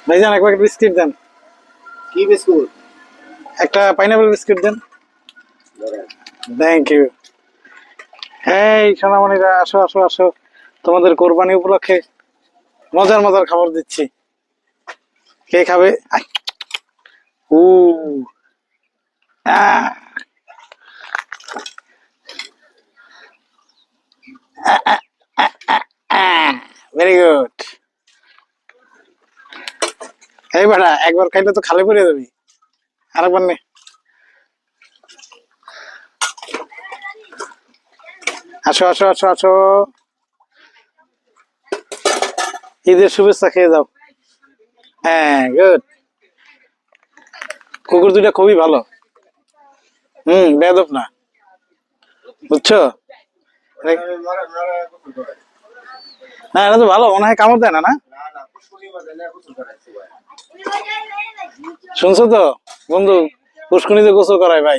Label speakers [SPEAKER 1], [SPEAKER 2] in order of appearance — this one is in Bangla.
[SPEAKER 1] ভাইজান এক প্যাকেট বিস্কিট দেন।
[SPEAKER 2] কি বিস্কুট?
[SPEAKER 1] একটা পাইনাপেল বিস্কিট দেন। Thank you. এই সোনামণিরা, আসো আসো আসো, তোমাদের কোরবানি উপলক্ষে মজার মজার খাবার দিচ্ছি। কে খাবে? উ ভেরি গুড। এই বেটা, একবার খাইলে তো খালি পড়ে যাবি, আরেকবার নে। আসো আসো আসো আসো, ঈদের শুভেচ্ছা খেয়ে যাও। হ্যাঁ, গুড। কুকুর দুইটা খুবই ভালো। বেয়াদব না, বুঝছো? না, এটা তো ভালো, মনে হয় কামড় দেয় না। না, শুনছো তো বন্ধু, পুষ্করিতে গোসল করায় ভাই।